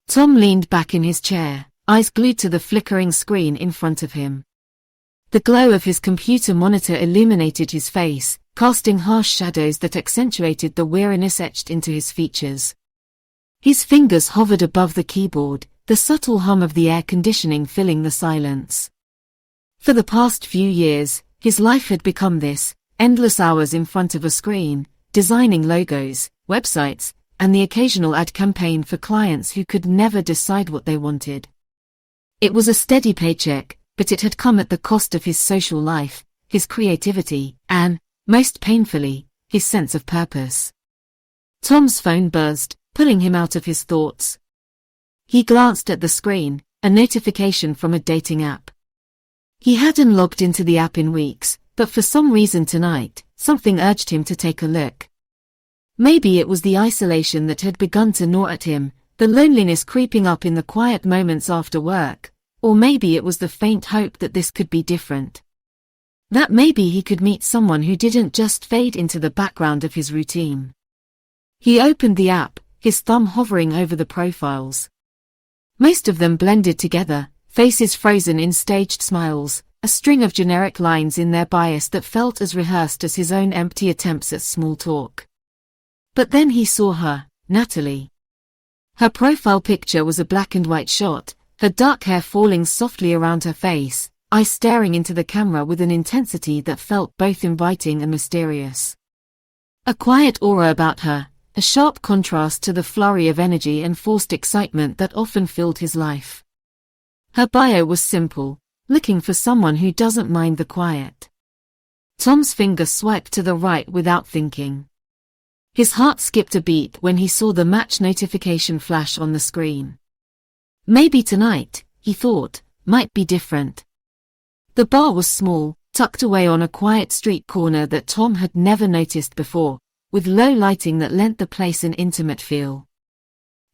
Tom leaned back in his chair, eyes glued to the flickering screen in front of him. The glow of his computer monitor illuminated his face, casting harsh shadows that accentuated the weariness etched into his features. His fingers hovered above the keyboard, the subtle hum of the air conditioning filling the silence. For the past few years, his life had become this, endless hours in front of a screen, designing logos, websites, and the occasional ad campaign for clients who could never decide what they wanted. It was a steady paycheck, but it had come at the cost of his social life, his creativity, and, most painfully, his sense of purpose. Tom's phone buzzed, pulling him out of his thoughts. He glanced at the screen, a notification from a dating app. He hadn't logged into the app in weeks, but for some reason tonight, something urged him to take a look. Maybe it was the isolation that had begun to gnaw at him, the loneliness creeping up in the quiet moments after work, or maybe it was the faint hope that this could be different. That maybe he could meet someone who didn't just fade into the background of his routine. He opened the app, his thumb hovering over the profiles. Most of them blended together, faces frozen in staged smiles, a string of generic lines in their bias that felt as rehearsed as his own empty attempts at small talk. But then he saw her, Natalie. Her profile picture was a black and white shot, her dark hair falling softly around her face, eyes staring into the camera with an intensity that felt both inviting and mysterious. A quiet aura about her, a sharp contrast to the flurry of energy and forced excitement that often filled his life. Her bio was simple, looking for someone who doesn't mind the quiet. Tom's finger swiped to the right without thinking. His heart skipped a beat when he saw the match notification flash on the screen. Maybe tonight, he thought, might be different. The bar was small, tucked away on a quiet street corner that Tom had never noticed before, with low lighting that lent the place an intimate feel.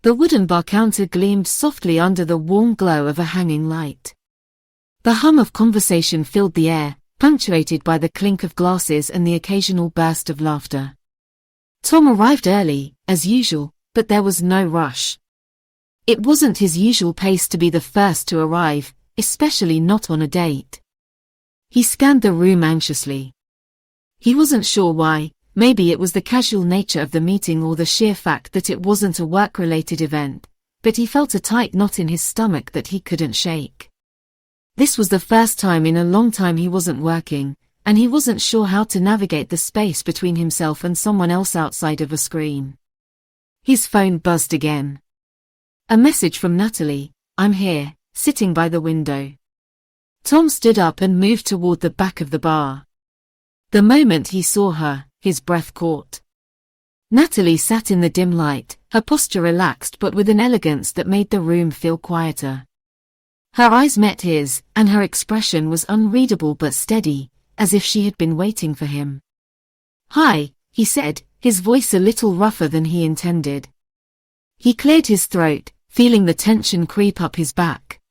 The wooden bar counter gleamed softly under the warm glow of a hanging light. The hum of conversation filled the air, punctuated by the clink of glasses and the occasional burst of laughter. Tom arrived early, as usual, but there was no rush. It wasn't his usual pace to be the first to arrive, especially not on a date. He scanned the room anxiously. He wasn't sure why. Maybe it was the casual nature of the meeting or the sheer fact that it wasn't a work-related event, but he felt a tight knot in his stomach that he couldn't shake. This was the first time in a long time he wasn't working, and he wasn't sure how to navigate the space between himself and someone else outside of a screen. His phone buzzed again. A message from Natalie, "I'm here, sitting by the window." Tom stood up and moved toward the back of the bar. The moment he saw her, his breath caught. Natalie sat in the dim light, her posture relaxed but with an elegance that made the room feel quieter. Her eyes met his, and her expression was unreadable but steady, as if she had been waiting for him. "Hi," he said, his voice a little rougher than he intended. He cleared his throat, feeling the tension creep up his back.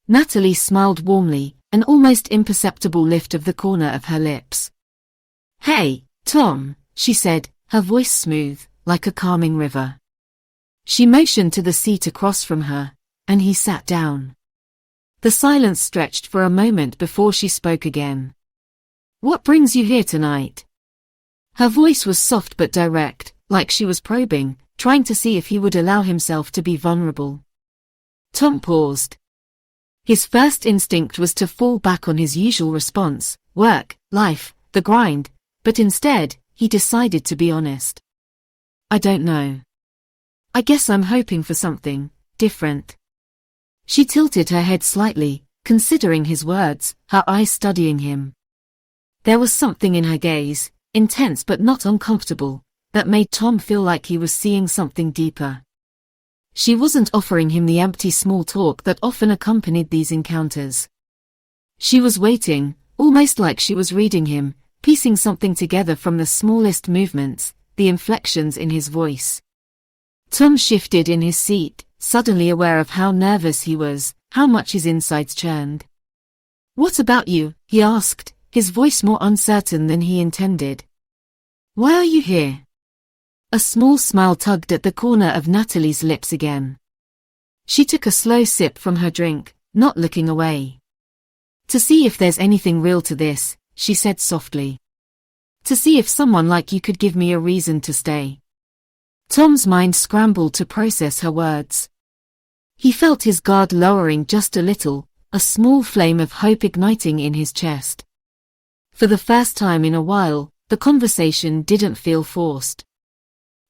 Natalie smiled warmly, an almost imperceptible lift of the corner of her lips. "Hey, Tom," she said, her voice smooth, like a calming river. She motioned to the seat across from her, and he sat down. The silence stretched for a moment before she spoke again. "What brings you here tonight?" Her voice was soft but direct, like she was probing, trying to see if he would allow himself to be vulnerable. Tom paused. His first instinct was to fall back on his usual response, work, life, the grind, but instead, he decided to be honest. "I don't know. I guess I'm hoping for something different." She tilted her head slightly, considering his words, her eyes studying him. There was something in her gaze, intense but not uncomfortable, that made Tom feel like he was seeing something deeper. She wasn't offering him the empty small talk that often accompanied these encounters. She was waiting, almost like she was reading him, piecing something together from the smallest movements, the inflections in his voice. Tom shifted in his seat, suddenly aware of how nervous he was, how much his insides churned. "What about you?" he asked, his voice more uncertain than he intended. "Why are you here?" A small smile tugged at the corner of Natalie's lips again. She took a slow sip from her drink, not looking away. To see if there's anything real to this, she said softly. To see if someone like you could give me a reason to stay. Tom's mind scrambled to process her words. He felt his guard lowering just a little, a small flame of hope igniting in his chest. For the first time in a while, the conversation didn't feel forced.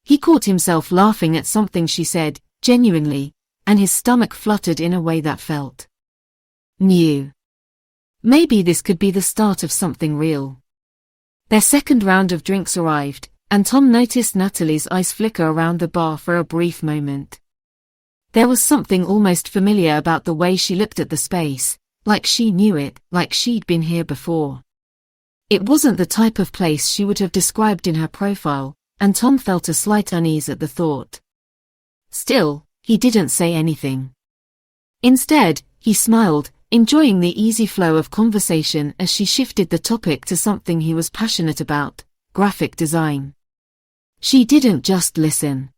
He caught himself laughing at something she said, genuinely, and his stomach fluttered in a way that felt new. Maybe this could be the start of something real. Their second round of drinks arrived, and Tom noticed Natalie's eyes flicker around the bar for a brief moment. There was something almost familiar about the way she looked at the space, like she knew it, like she'd been here before. It wasn't the type of place she would have described in her profile, and Tom felt a slight unease at the thought. Still, he didn't say anything. Instead, he smiled, enjoying the easy flow of conversation as she shifted the topic to something he was passionate about, graphic design. She didn't just listen.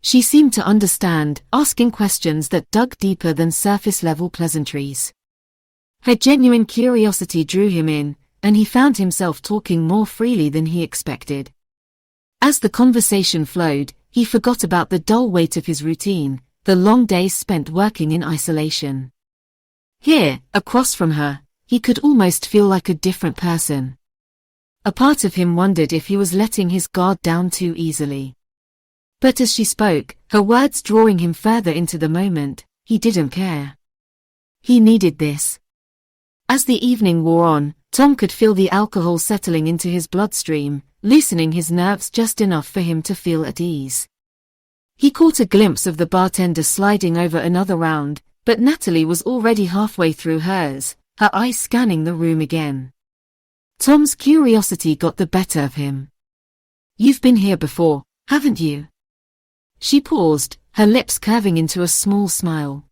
She seemed to understand, asking questions that dug deeper than surface-level pleasantries. Her genuine curiosity drew him in, and he found himself talking more freely than he expected. As the conversation flowed, he forgot about the dull weight of his routine, the long days spent working in isolation. Here, across from her, he could almost feel like a different person. A part of him wondered if he was letting his guard down too easily. But as she spoke, her words drawing him further into the moment, he didn't care. He needed this. As the evening wore on, Tom could feel the alcohol settling into his bloodstream, loosening his nerves just enough for him to feel at ease. He caught a glimpse of the bartender sliding over another round, but Natalie was already halfway through hers, her eyes scanning the room again. Tom's curiosity got the better of him. "You've been here before, haven't you?" She paused, her lips curving into a small smile.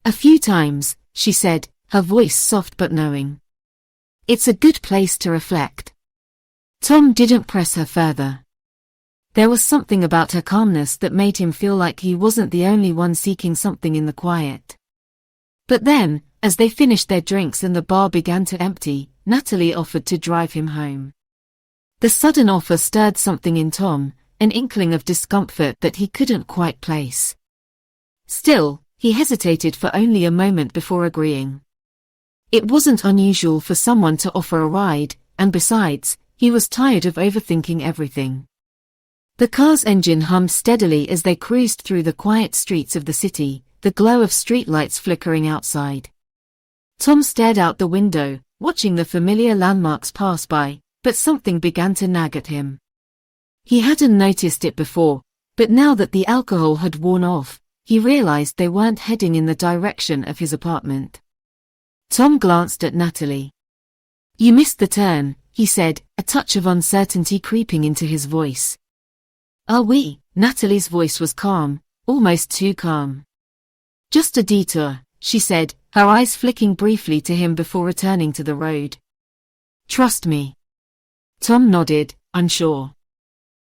"A few times," she said, her voice soft but knowing. "It's a good place to reflect." Tom didn't press her further. There was something about her calmness that made him feel like he wasn't the only one seeking something in the quiet. But then, as they finished their drinks and the bar began to empty, Natalie offered to drive him home. The sudden offer stirred something in Tom, an inkling of discomfort that he couldn't quite place. Still, he hesitated for only a moment before agreeing. It wasn't unusual for someone to offer a ride, and besides, he was tired of overthinking everything. The car's engine hummed steadily as they cruised through the quiet streets of the city, the glow of streetlights flickering outside. Tom stared out the window, watching the familiar landmarks pass by, but something began to nag at him. He hadn't noticed it before, but now that the alcohol had worn off, he realized they weren't heading in the direction of his apartment. Tom glanced at Natalie. "You missed the turn," he said, a touch of uncertainty creeping into his voice. "Are we?" Natalie's voice was calm, almost too calm. "Just a detour," she said, her eyes flicking briefly to him before returning to the road. "Trust me." Tom nodded, unsure.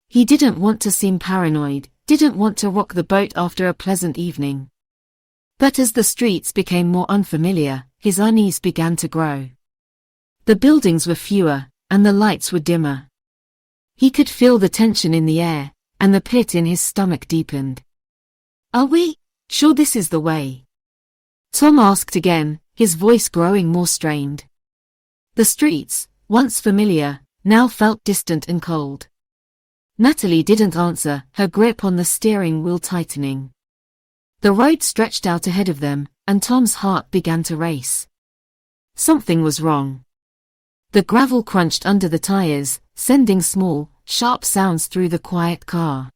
He didn't want to seem paranoid, didn't want to rock the boat after a pleasant evening. But as the streets became more unfamiliar, his unease began to grow. The buildings were fewer, and the lights were dimmer. He could feel the tension in the air, and the pit in his stomach deepened. "Are we sure this is the way?" Tom asked again, his voice growing more strained. The streets, once familiar, now felt distant and cold. Natalie didn't answer, her grip on the steering wheel tightening. The road stretched out ahead of them, and Tom's heart began to race. Something was wrong. The gravel crunched under the tires, sending small, sharp sounds through the quiet car.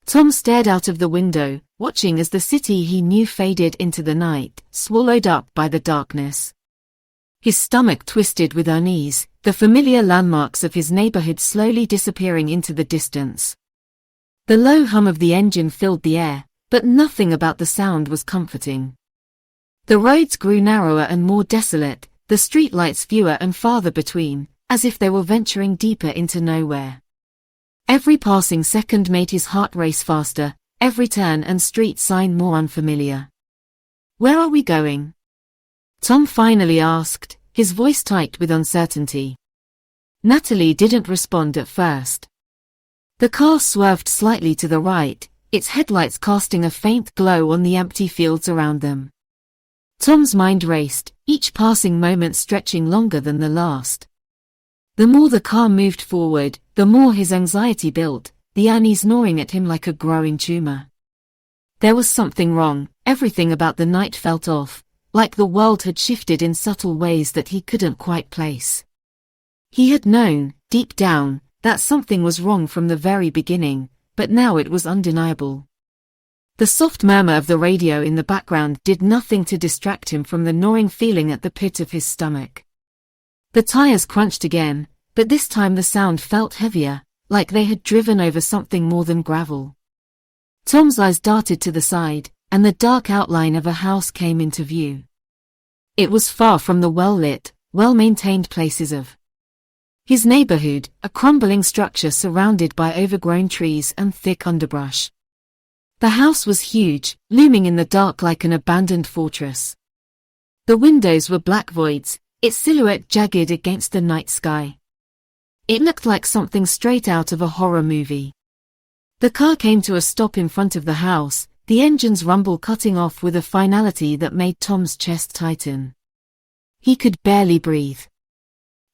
Tom stared out of the window, watching as the city he knew faded into the night, swallowed up by the darkness. His stomach twisted with unease, the familiar landmarks of his neighborhood slowly disappearing into the distance. The low hum of the engine filled the air, but nothing about the sound was comforting. The roads grew narrower and more desolate, the streetlights fewer and farther between, as if they were venturing deeper into nowhere. Every passing second made his heart race faster, every turn and street sign more unfamiliar. "Where are we going?" Tom finally asked, his voice tight with uncertainty. Natalie didn't respond at first. The car swerved slightly to the right, its headlights casting a faint glow on the empty fields around them. Tom's mind raced, each passing moment stretching longer than the last. The more the car moved forward, the more his anxiety built, the unease gnawing at him like a growing tumor. There was something wrong, everything about the night felt off, like the world had shifted in subtle ways that he couldn't quite place. He had known, deep down, that something was wrong from the very beginning, but now it was undeniable. The soft murmur of the radio in the background did nothing to distract him from the gnawing feeling at the pit of his stomach. The tires crunched again, but this time the sound felt heavier, like they had driven over something more than gravel. Tom's eyes darted to the side, and the dark outline of a house came into view. It was far from the well-lit, well-maintained places of his neighborhood, a crumbling structure surrounded by overgrown trees and thick underbrush. The house was huge, looming in the dark like an abandoned fortress. The windows were black voids, its silhouette jagged against the night sky. It looked like something straight out of a horror movie. The car came to a stop in front of the house, the engine's rumble cutting off with a finality that made Tom's chest tighten. He could barely breathe.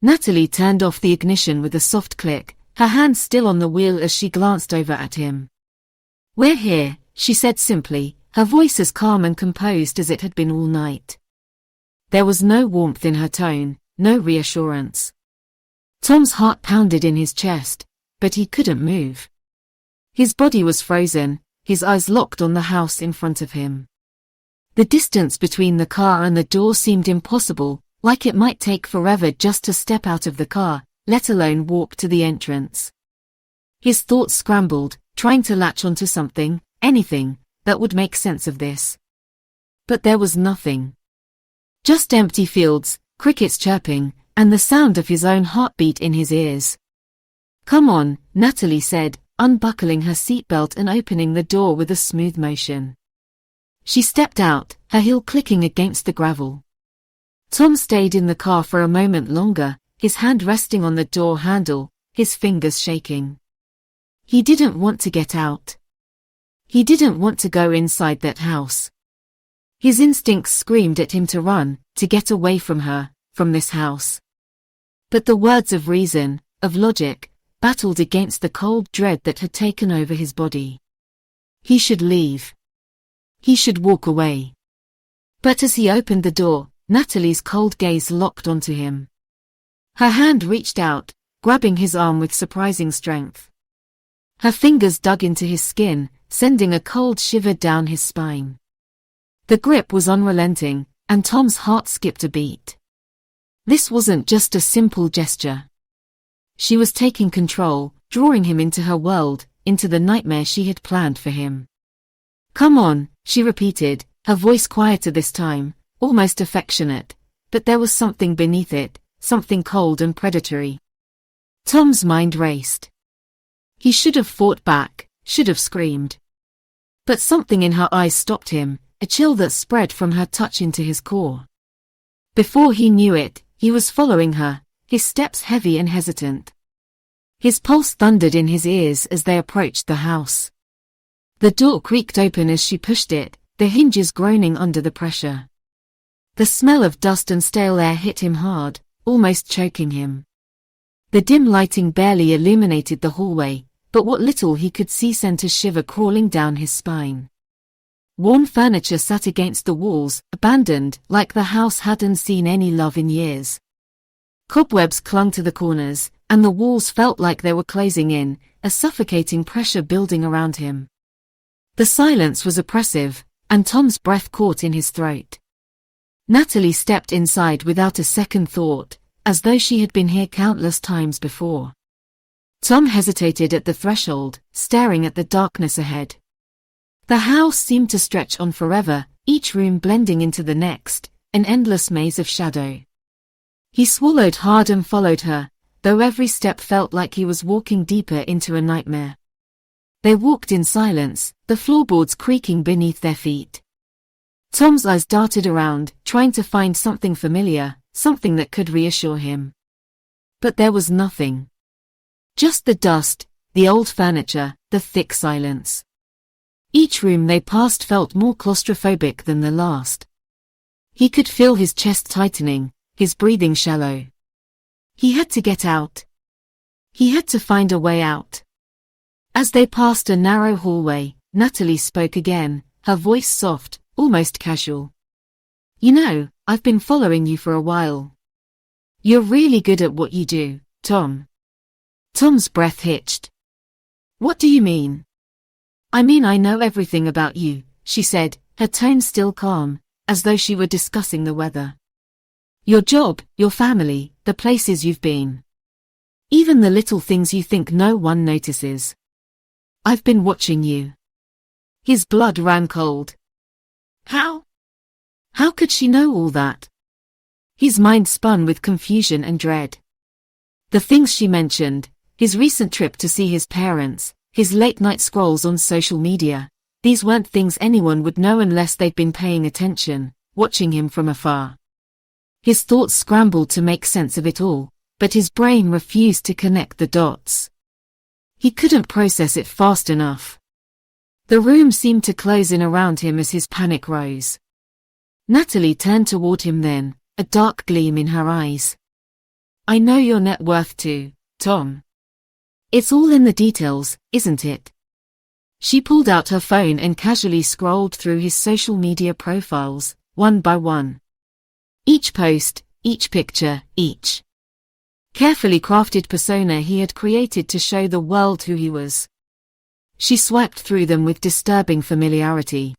Natalie turned off the ignition with a soft click, her hand still on the wheel as she glanced over at him. "We're here," she said simply, her voice as calm and composed as it had been all night. There was no warmth in her tone, no reassurance. Tom's heart pounded in his chest, but he couldn't move. His body was frozen, his eyes locked on the house in front of him. The distance between the car and the door seemed impossible, like it might take forever just to step out of the car, let alone walk to the entrance. His thoughts scrambled, trying to latch onto something, anything, that would make sense of this. But there was nothing. Just empty fields, crickets chirping, and the sound of his own heartbeat in his ears. "Come on," Natalie said, unbuckling her seatbelt and opening the door with a smooth motion. She stepped out, her heel clicking against the gravel. Tom stayed in the car for a moment longer, his hand resting on the door handle, his fingers shaking. He didn't want to get out. He didn't want to go inside that house. His instincts screamed at him to run, to get away from her, from this house. But the words of reason, of logic, battled against the cold dread that had taken over his body. He should leave. He should walk away. But as he opened the door, Natalie's cold gaze locked onto him. Her hand reached out, grabbing his arm with surprising strength. Her fingers dug into his skin, sending a cold shiver down his spine. The grip was unrelenting, and Tom's heart skipped a beat. This wasn't just a simple gesture. She was taking control, drawing him into her world, into the nightmare she had planned for him. "Come on," she repeated, her voice quieter this time, almost affectionate, but there was something beneath it, something cold and predatory. Tom's mind raced. He should have fought back, should have screamed. But something in her eyes stopped him, a chill that spread from her touch into his core. Before he knew it, he was following her, his steps heavy and hesitant. His pulse thundered in his ears as they approached the house. The door creaked open as she pushed it, the hinges groaning under the pressure. The smell of dust and stale air hit him hard, almost choking him. The dim lighting barely illuminated the hallway, but what little he could see sent a shiver crawling down his spine. Worn furniture sat against the walls, abandoned, like the house hadn't seen any love in years. Cobwebs clung to the corners, and the walls felt like they were closing in, a suffocating pressure building around him. The silence was oppressive, and Tom's breath caught in his throat. Natalie stepped inside without a second thought, as though she had been here countless times before. Tom hesitated at the threshold, staring at the darkness ahead. The house seemed to stretch on forever, each room blending into the next, an endless maze of shadow. He swallowed hard and followed her, though every step felt like he was walking deeper into a nightmare. They walked in silence, the floorboards creaking beneath their feet. Tom's eyes darted around, trying to find something familiar, something that could reassure him. But there was nothing. Just the dust, the old furniture, the thick silence. Each room they passed felt more claustrophobic than the last. He could feel his chest tightening, his breathing shallow. He had to get out. He had to find a way out. As they passed a narrow hallway, Natalie spoke again, her voice soft, almost casual. You know, I've been following you for a while. You're really good at what you do, Tom. Tom's breath hitched. What do you mean? I mean I know everything about you, she said, her tone still calm, as though she were discussing the weather. Your job, your family, the places you've been. Even the little things you think no one notices. I've been watching you. His blood ran cold. How? How could she know all that? His mind spun with confusion and dread. The things she mentioned, his recent trip to see his parents, his late-night scrolls on social media, these weren't things anyone would know unless they'd been paying attention, watching him from afar. His thoughts scrambled to make sense of it all, but his brain refused to connect the dots. He couldn't process it fast enough. The room seemed to close in around him as his panic rose. Natalie turned toward him then, a dark gleam in her eyes. I know your net worth too, Tom. It's all in the details, isn't it? She pulled out her phone and casually scrolled through his social media profiles, one by one. Each post, each picture, each carefully crafted persona he had created to show the world who he was. She swiped through them with disturbing familiarity.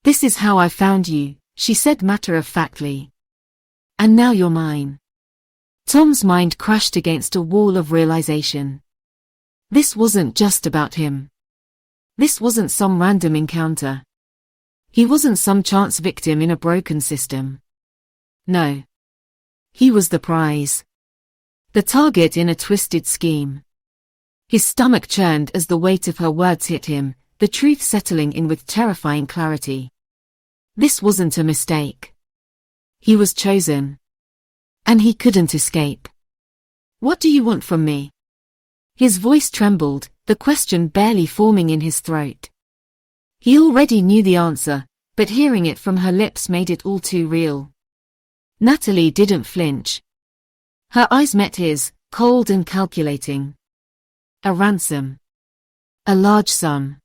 This is how I found you, she said matter-of-factly. And now you're mine. Tom's mind crashed against a wall of realization. This wasn't just about him. This wasn't some random encounter. He wasn't some chance victim in a broken system. No. He was the prize. The target in a twisted scheme. His stomach churned as the weight of her words hit him, the truth settling in with terrifying clarity. This wasn't a mistake. He was chosen. And he couldn't escape. What do you want from me? His voice trembled, the question barely forming in his throat. He already knew the answer, but hearing it from her lips made it all too real. Natalie didn't flinch. Her eyes met his, cold and calculating. A ransom. A large sum.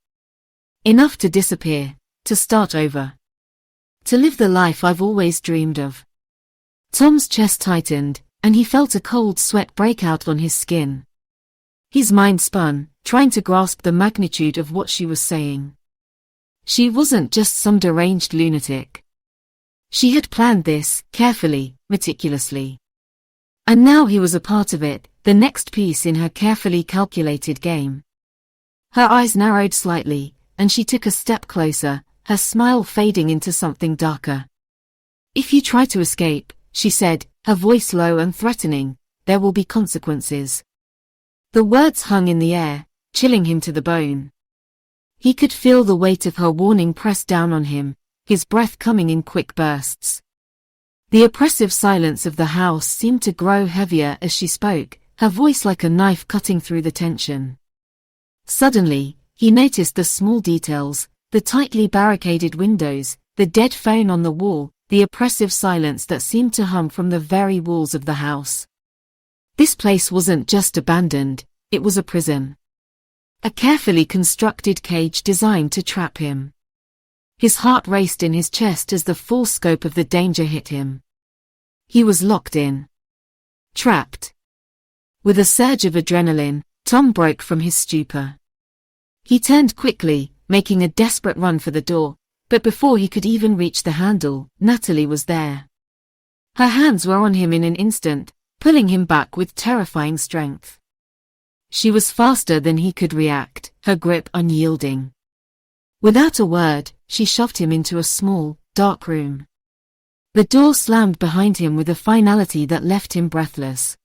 Enough to disappear, to start over. To live the life I've always dreamed of. Tom's chest tightened, and he felt a cold sweat break out on his skin. His mind spun, trying to grasp the magnitude of what she was saying. She wasn't just some deranged lunatic. She had planned this, carefully, meticulously. And now he was a part of it, the next piece in her carefully calculated game. Her eyes narrowed slightly, and she took a step closer, her smile fading into something darker. If you try to escape, she said, her voice low and threatening, there will be consequences. The words hung in the air, chilling him to the bone. He could feel the weight of her warning press down on him, his breath coming in quick bursts. The oppressive silence of the house seemed to grow heavier as she spoke, her voice like a knife cutting through the tension. Suddenly, he noticed the small details, the tightly barricaded windows, the dead phone on the wall, the oppressive silence that seemed to hum from the very walls of the house. This place wasn't just abandoned, it was a prison. A carefully constructed cage designed to trap him. His heart raced in his chest as the full scope of the danger hit him. He was locked in. Trapped. With a surge of adrenaline, Tom broke from his stupor. He turned quickly, making a desperate run for the door, but before he could even reach the handle, Natalie was there. Her hands were on him in an instant, pulling him back with terrifying strength. She was faster than he could react, her grip unyielding. Without a word, she shoved him into a small, dark room. The door slammed behind him with a finality that left him breathless.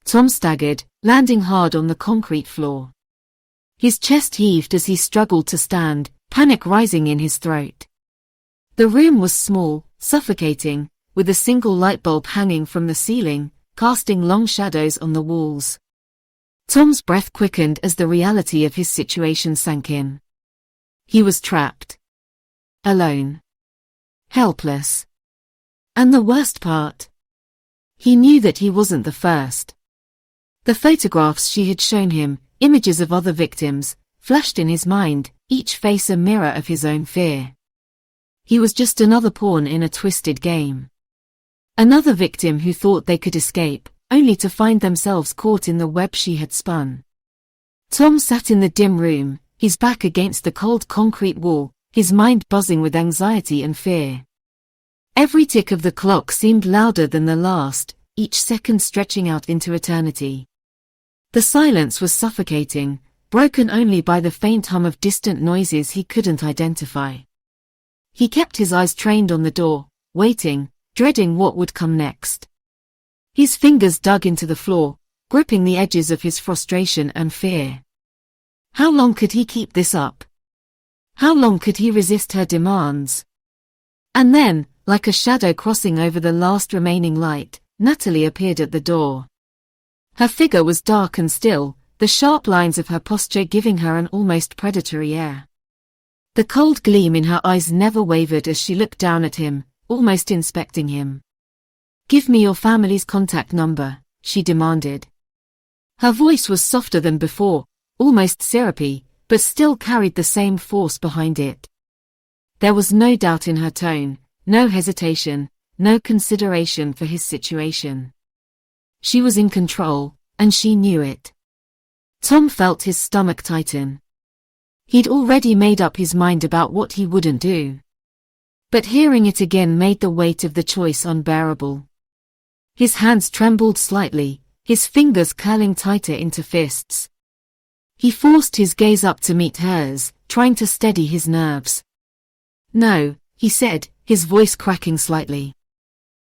Tom staggered, landing hard on the concrete floor. His chest heaved as he struggled to stand, panic rising in his throat. The room was small, suffocating, with a single light bulb hanging from the ceiling, casting long shadows on the walls. Tom's breath quickened as the reality of his situation sank in. He was trapped. Alone. Helpless. And the worst part? He knew that he wasn't the first. The photographs she had shown him, images of other victims, flashed in his mind, each face a mirror of his own fear. He was just another pawn in a twisted game. Another victim who thought they could escape, only to find themselves caught in the web she had spun. Tom sat in the dim room, his back against the cold concrete wall, his mind buzzing with anxiety and fear. Every tick of the clock seemed louder than the last, each second stretching out into eternity. The silence was suffocating, broken only by the faint hum of distant noises he couldn't identify. He kept his eyes trained on the door, waiting, dreading what would come next. His fingers dug into the floor, gripping the edges of his frustration and fear. How long could he keep this up? How long could he resist her demands? And then, like a shadow crossing over the last remaining light, Natalie appeared at the door. Her figure was dark and still, the sharp lines of her posture giving her an almost predatory air. The cold gleam in her eyes never wavered as she looked down at him, almost inspecting him. "Give me your family's contact number," she demanded. Her voice was softer than before, almost syrupy, but still carried the same force behind it. There was no doubt in her tone, no hesitation, no consideration for his situation. She was in control, and she knew it. Tom felt his stomach tighten. He'd already made up his mind about what he wouldn't do. But hearing it again made the weight of the choice unbearable. His hands trembled slightly, his fingers curling tighter into fists. He forced his gaze up to meet hers, trying to steady his nerves. "No," he said, his voice cracking slightly.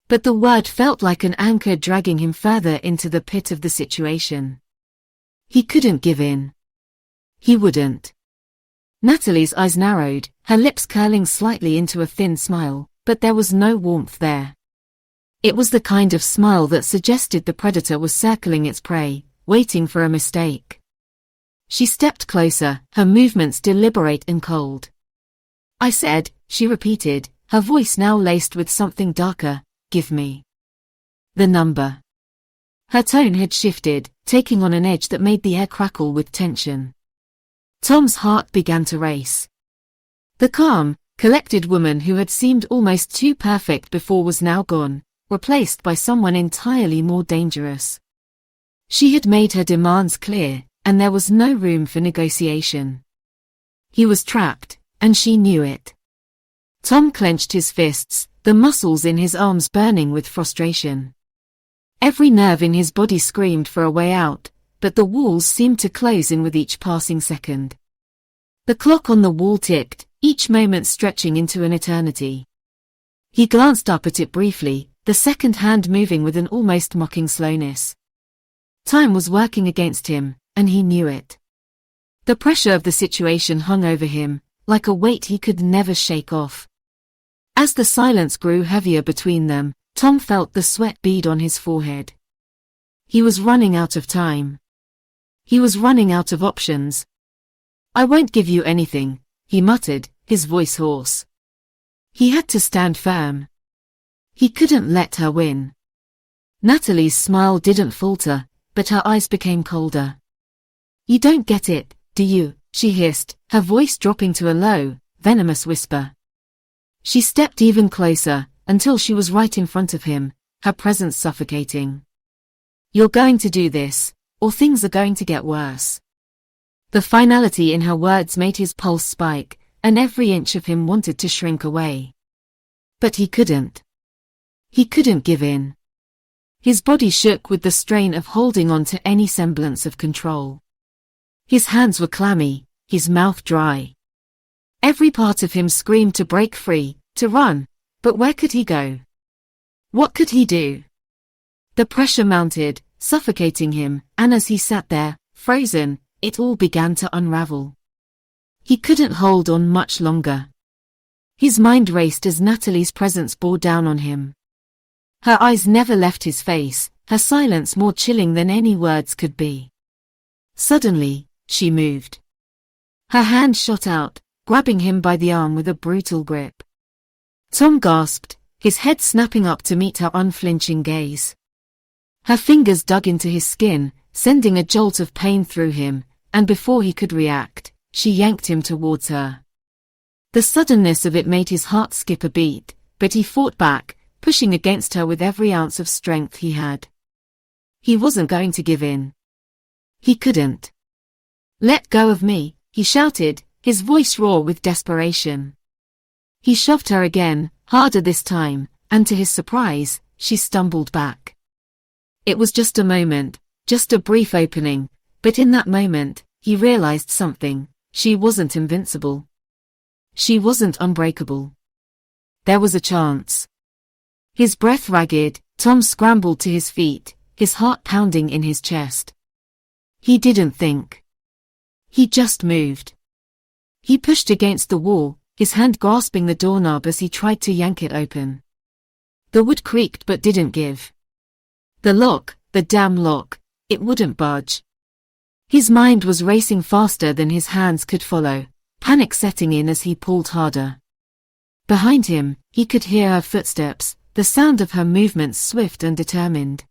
But the word felt like an anchor dragging him further into the pit of the situation. He couldn't give in. He wouldn't. Natalie's eyes narrowed, her lips curling slightly into a thin smile, but there was no warmth there. It was the kind of smile that suggested the predator was circling its prey, waiting for a mistake. She stepped closer, her movements deliberate and cold. "I said," she repeated, her voice now laced with something darker, "give me the number." Her tone had shifted, taking on an edge that made the air crackle with tension. Tom's heart began to race. The calm, collected woman who had seemed almost too perfect before was now gone, replaced by someone entirely more dangerous. She had made her demands clear, and there was no room for negotiation. He was trapped, and she knew it. Tom clenched his fists, the muscles in his arms burning with frustration. Every nerve in his body screamed for a way out, but the walls seemed to close in with each passing second. The clock on the wall ticked, each moment stretching into an eternity. He glanced up at it briefly, the second hand moving with an almost mocking slowness. Time was working against him, and he knew it. The pressure of the situation hung over him, like a weight he could never shake off. As the silence grew heavier between them, Tom felt the sweat bead on his forehead. He was running out of time. He was running out of options. "I won't give you anything," he muttered, his voice hoarse. He had to stand firm. He couldn't let her win. Natalie's smile didn't falter, but her eyes became colder. "You don't get it, do you?" she hissed, her voice dropping to a low, venomous whisper. She stepped even closer, until she was right in front of him, her presence suffocating. "You're going to do this, or things are going to get worse." The finality in her words made his pulse spike, and every inch of him wanted to shrink away. But he couldn't. He couldn't give in. His body shook with the strain of holding on to any semblance of control. His hands were clammy, his mouth dry. Every part of him screamed to break free, to run, but where could he go? What could he do? The pressure mounted, suffocating him, and as he sat there, frozen, it all began to unravel. He couldn't hold on much longer. His mind raced as Natalie's presence bore down on him. Her eyes never left his face, her silence more chilling than any words could be. Suddenly, she moved. Her hand shot out, grabbing him by the arm with a brutal grip. Tom gasped, his head snapping up to meet her unflinching gaze. Her fingers dug into his skin, sending a jolt of pain through him, and before he could react, she yanked him towards her. The suddenness of it made his heart skip a beat, but he fought back, pushing against her with every ounce of strength he had. He wasn't going to give in. He couldn't. "Let go of me," he shouted, his voice raw with desperation. He shoved her again, harder this time, and to his surprise, she stumbled back. It was just a moment, just a brief opening, but in that moment, he realized something: she wasn't invincible. She wasn't unbreakable. There was a chance. His breath ragged, Tom scrambled to his feet, his heart pounding in his chest. He didn't think. He just moved. He pushed against the wall, his hand grasping the doorknob as he tried to yank it open. The wood creaked but didn't give. The lock, the damn lock, it wouldn't budge. His mind was racing faster than his hands could follow, panic setting in as he pulled harder. Behind him, he could hear her footsteps, the sound of her movements swift and determined.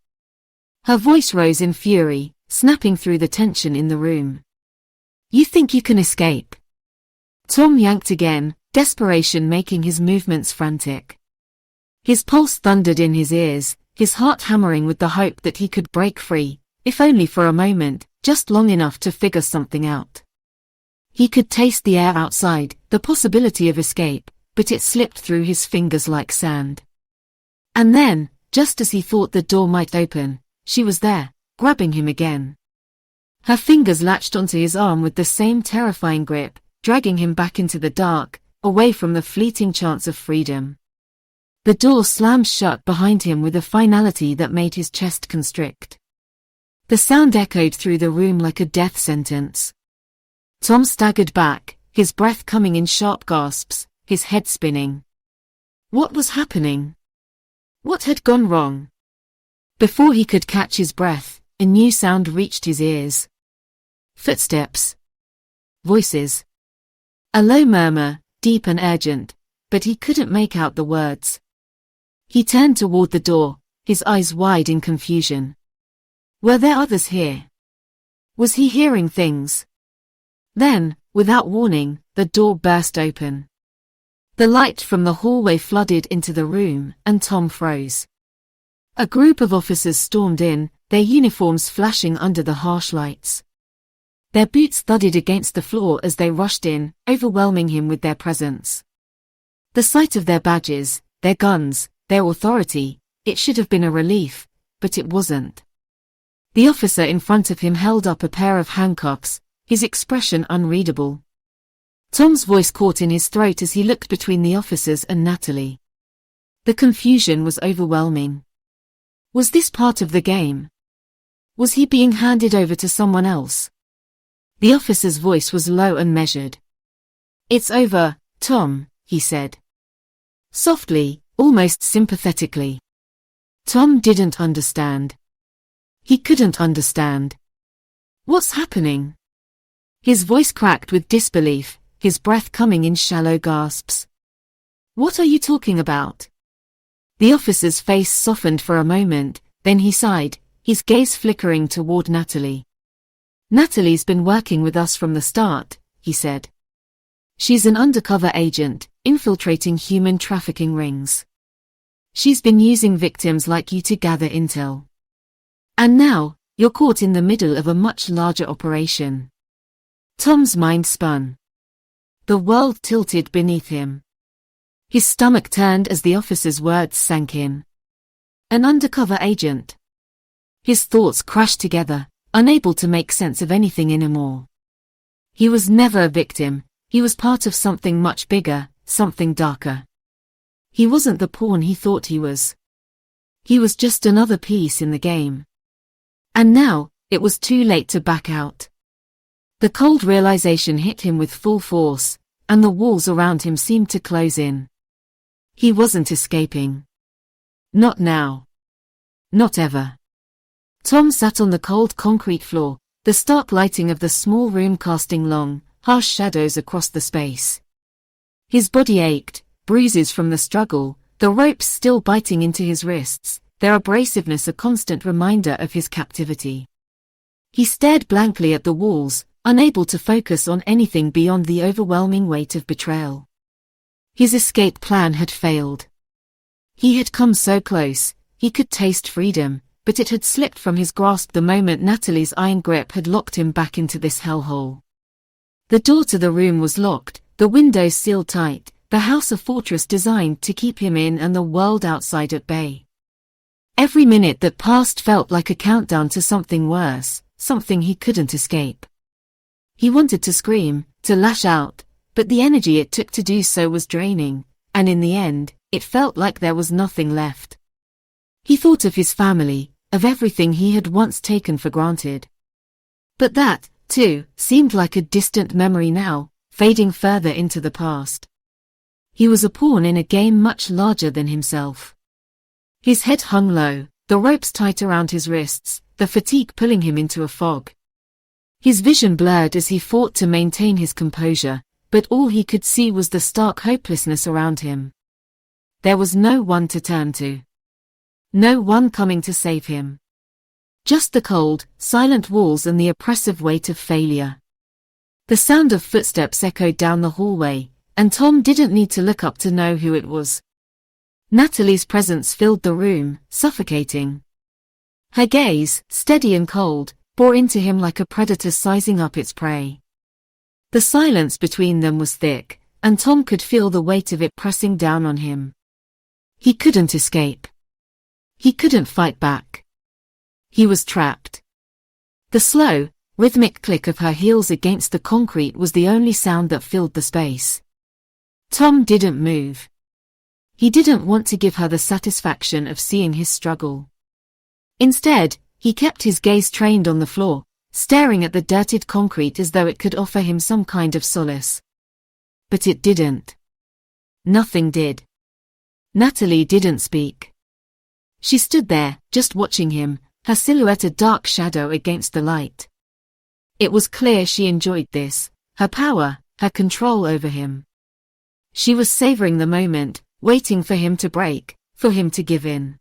Her voice rose in fury, snapping through the tension in the room. "You think you can escape?" Tom yanked again, desperation making his movements frantic. His pulse thundered in his ears, his heart hammering with the hope that he could break free, if only for a moment, just long enough to figure something out. He could taste the air outside, the possibility of escape, but it slipped through his fingers like sand. And then, just as he thought the door might open, she was there, grabbing him again. Her fingers latched onto his arm with the same terrifying grip, dragging him back into the dark, away from the fleeting chance of freedom. The door slammed shut behind him with a finality that made his chest constrict. The sound echoed through the room like a death sentence. Tom staggered back, his breath coming in sharp gasps, his head spinning. What was happening? What had gone wrong? Before he could catch his breath, a new sound reached his ears. Footsteps. Voices. A low murmur, deep and urgent, but he couldn't make out the words. He turned toward the door, his eyes wide in confusion. Were there others here? Was he hearing things? Then, without warning, the door burst open. The light from the hallway flooded into the room, and Tom froze. A group of officers stormed in, their uniforms flashing under the harsh lights. Their boots thudded against the floor as they rushed in, overwhelming him with their presence. The sight of their badges, their guns, their authority, it should have been a relief, but it wasn't. The officer in front of him held up a pair of handcuffs, his expression unreadable. Tom's voice caught in his throat as he looked between the officers and Natalie. The confusion was overwhelming. Was this part of the game? Was he being handed over to someone else? The officer's voice was low and measured. "It's over, Tom," he said. Softly, almost sympathetically. Tom didn't understand. He couldn't understand. What's happening? His voice cracked with disbelief, his breath coming in shallow gasps. What are you talking about? The officer's face softened for a moment, then he sighed, his gaze flickering toward Natalie. Natalie's been working with us from the start, he said. She's an undercover agent, infiltrating human trafficking rings. She's been using victims like you to gather intel. And now, you're caught in the middle of a much larger operation. Tom's mind spun. The world tilted beneath him. His stomach turned as the officer's words sank in. An undercover agent. His thoughts crashed together, unable to make sense of anything anymore. He was never a victim, he was part of something much bigger, something darker. He wasn't the pawn he thought he was. He was just another piece in the game. And now, it was too late to back out. The cold realization hit him with full force, and the walls around him seemed to close in. He wasn't escaping. Not now. Not ever. Tom sat on the cold concrete floor, the stark lighting of the small room casting long, harsh shadows across the space. His body ached, bruises from the struggle, the ropes still biting into his wrists, their abrasiveness a constant reminder of his captivity. He stared blankly at the walls, unable to focus on anything beyond the overwhelming weight of betrayal. His escape plan had failed. He had come so close, he could taste freedom, but it had slipped from his grasp the moment Natalie's iron grip had locked him back into this hellhole. The door to the room was locked, the windows sealed tight, the house a fortress designed to keep him in and the world outside at bay. Every minute that passed felt like a countdown to something worse, something he couldn't escape. He wanted to scream, to lash out, but the energy it took to do so was draining, and in the end, it felt like there was nothing left. He thought of his family, of everything he had once taken for granted. But that, too, seemed like a distant memory now, fading further into the past. He was a pawn in a game much larger than himself. His head hung low, the ropes tight around his wrists, the fatigue pulling him into a fog. His vision blurred as he fought to maintain his composure, but all he could see was the stark hopelessness around him. There was no one to turn to. No one coming to save him. Just the cold, silent walls and the oppressive weight of failure. The sound of footsteps echoed down the hallway, and Tom didn't need to look up to know who it was. Natalie's presence filled the room, suffocating. Her gaze, steady and cold, bore into him like a predator sizing up its prey. The silence between them was thick, and Tom could feel the weight of it pressing down on him. He couldn't escape. He couldn't fight back. He was trapped. The slow, rhythmic click of her heels against the concrete was the only sound that filled the space. Tom didn't move. He didn't want to give her the satisfaction of seeing his struggle. Instead, he kept his gaze trained on the floor, staring at the dirted concrete as though it could offer him some kind of solace. But it didn't. Nothing did. Natalie didn't speak. She stood there, just watching him, her silhouette a dark shadow against the light. It was clear she enjoyed this, her power, her control over him. She was savoring the moment, waiting for him to break, for him to give in.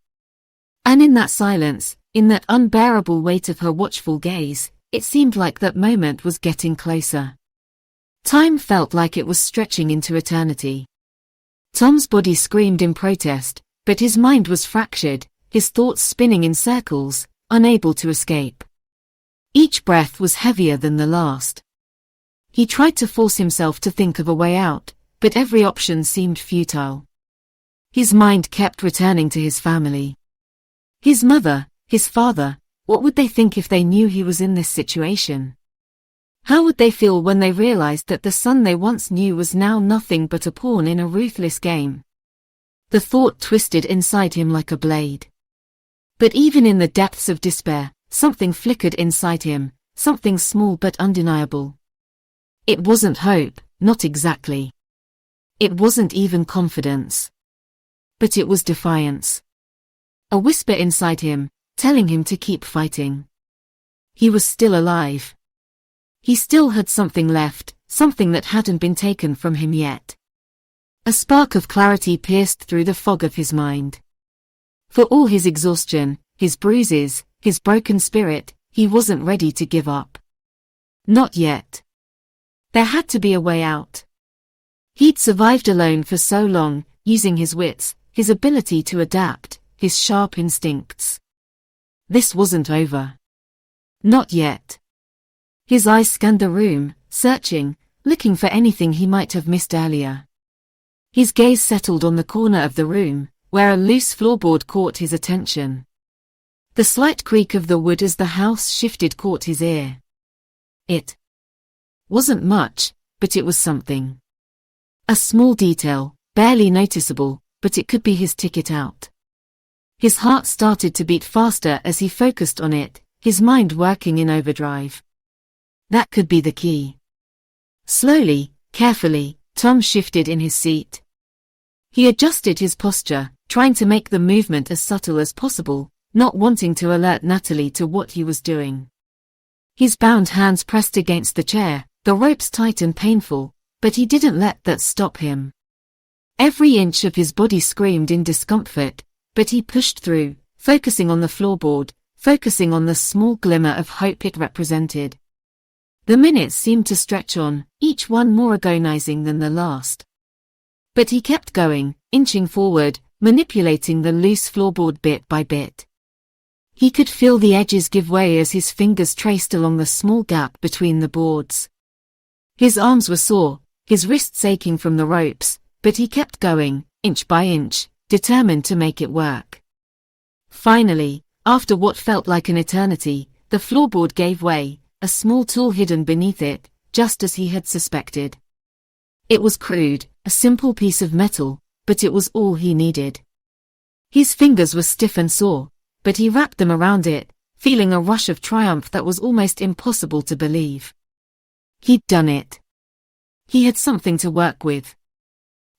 And in that silence, in that unbearable weight of her watchful gaze, it seemed like that moment was getting closer. Time felt like it was stretching into eternity. Tom's body screamed in protest, but his mind was fractured, his thoughts spinning in circles, unable to escape. Each breath was heavier than the last. He tried to force himself to think of a way out, but every option seemed futile. His mind kept returning to his family. His mother, his father, what would they think if they knew he was in this situation? How would they feel when they realized that the son they once knew was now nothing but a pawn in a ruthless game? The thought twisted inside him like a blade. But even in the depths of despair, something flickered inside him, something small but undeniable. It wasn't hope, not exactly. It wasn't even confidence. But it was defiance. A whisper inside him, telling him to keep fighting. He was still alive. He still had something left, something that hadn't been taken from him yet. A spark of clarity pierced through the fog of his mind. For all his exhaustion, his bruises, his broken spirit, he wasn't ready to give up. Not yet. There had to be a way out. He'd survived alone for so long, using his wits, his ability to adapt, his sharp instincts. This wasn't over. Not yet. His eyes scanned the room, searching, looking for anything he might have missed earlier. His gaze settled on the corner of the room, where a loose floorboard caught his attention. The slight creak of the wood as the house shifted caught his ear. It wasn't much, but it was something. A small detail, barely noticeable, but it could be his ticket out. His heart started to beat faster as he focused on it, his mind working in overdrive. That could be the key. Slowly, carefully, Tom shifted in his seat. He adjusted his posture, trying to make the movement as subtle as possible, not wanting to alert Natalie to what he was doing. His bound hands pressed against the chair, the ropes tight and painful, but he didn't let that stop him. Every inch of his body screamed in discomfort, but he pushed through, focusing on the floorboard, focusing on the small glimmer of hope it represented. The minutes seemed to stretch on, each one more agonizing than the last. But he kept going, inching forward, manipulating the loose floorboard bit by bit. He could feel the edges give way as his fingers traced along the small gap between the boards. His arms were sore, his wrists aching from the ropes, but he kept going, inch by inch, determined to make it work. Finally, after what felt like an eternity, the floorboard gave way, a small tool hidden beneath it, just as he had suspected. It was crude, a simple piece of metal, but it was all he needed. His fingers were stiff and sore, but he wrapped them around it, feeling a rush of triumph that was almost impossible to believe. He'd done it. He had something to work with.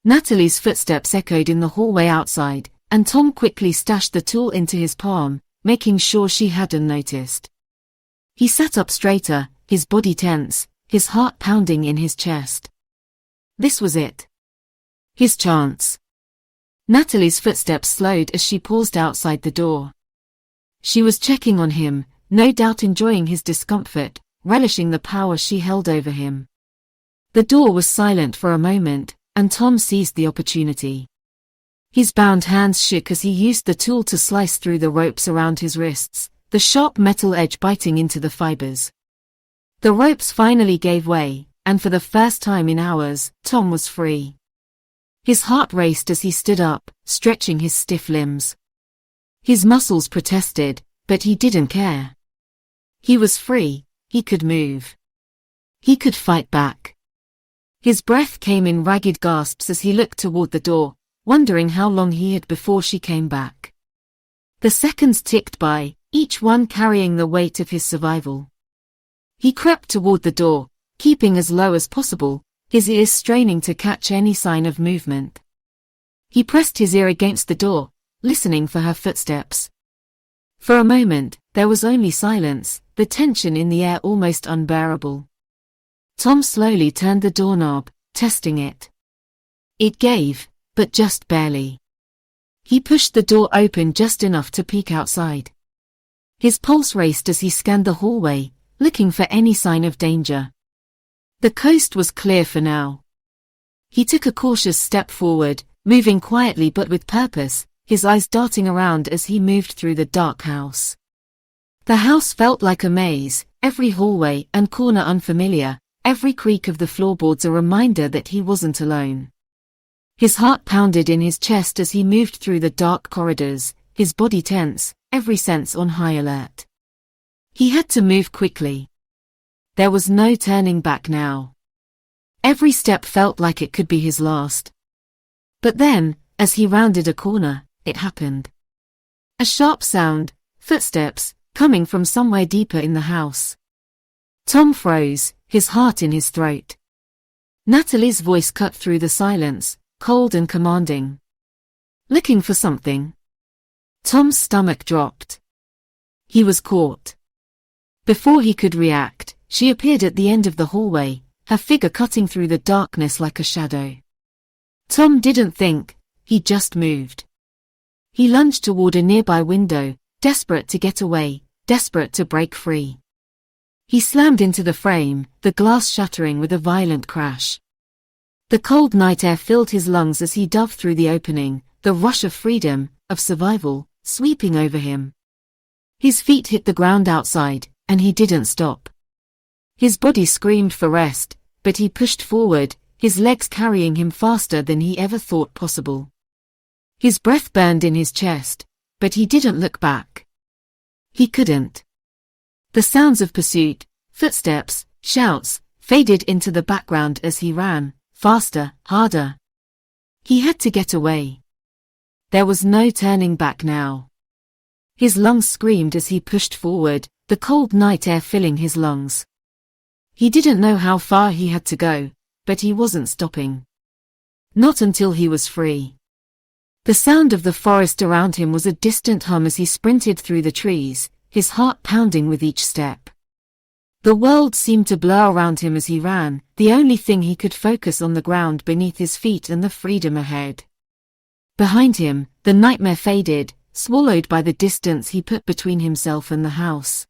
Natalie's footsteps echoed in the hallway outside, and Tom quickly stashed the tool into his palm, making sure she hadn't noticed. He sat up straighter, his body tense, his heart pounding in his chest. This was it. His chance. Natalie's footsteps slowed as she paused outside the door. She was checking on him, no doubt enjoying his discomfort, relishing the power she held over him. The door was silent for a moment, and Tom seized the opportunity. His bound hands shook as he used the tool to slice through the ropes around his wrists, the sharp metal edge biting into the fibers. The ropes finally gave way, and for the first time in hours, Tom was free. His heart raced as he stood up, stretching his stiff limbs. His muscles protested, but he didn't care. He was free, he could move. He could fight back. His breath came in ragged gasps as he looked toward the door, wondering how long he had before she came back. The seconds ticked by, each one carrying the weight of his survival. He crept toward the door, keeping as low as possible, his ears straining to catch any sign of movement. He pressed his ear against the door, listening for her footsteps. For a moment, there was only silence, the tension in the air almost unbearable. Tom slowly turned the doorknob, testing it. It gave, but just barely. He pushed the door open just enough to peek outside. His pulse raced as he scanned the hallway, looking for any sign of danger. The coast was clear for now. He took a cautious step forward, moving quietly but with purpose, his eyes darting around as he moved through the dark house. The house felt like a maze, every hallway and corner unfamiliar, every creak of the floorboards a reminder that he wasn't alone. His heart pounded in his chest as he moved through the dark corridors, his body tense, every sense on high alert. He had to move quickly. There was no turning back now. Every step felt like it could be his last. But then, as he rounded a corner, it happened. A sharp sound, footsteps, coming from somewhere deeper in the house. Tom froze, his heart in his throat. Natalie's voice cut through the silence, cold and commanding. Looking for something? Tom's stomach dropped. He was caught. Before he could react, she appeared at the end of the hallway, her figure cutting through the darkness like a shadow. Tom didn't think, he just moved. He lunged toward a nearby window, desperate to get away, desperate to break free. He slammed into the frame, the glass shattering with a violent crash. The cold night air filled his lungs as he dove through the opening, the rush of freedom, of survival, sweeping over him. His feet hit the ground outside, and he didn't stop. His body screamed for rest, but he pushed forward, his legs carrying him faster than he ever thought possible. His breath burned in his chest, but he didn't look back. He couldn't. The sounds of pursuit, footsteps, shouts, faded into the background as he ran, faster, harder. He had to get away. There was no turning back now. His lungs screamed as he pushed forward, the cold night air filling his lungs. He didn't know how far he had to go, but he wasn't stopping. Not until he was free. The sound of the forest around him was a distant hum as he sprinted through the trees, his heart pounding with each step. The world seemed to blur around him as he ran, the only thing he could focus on the ground beneath his feet and the freedom ahead. Behind him, the nightmare faded, swallowed by the distance he put between himself and the house.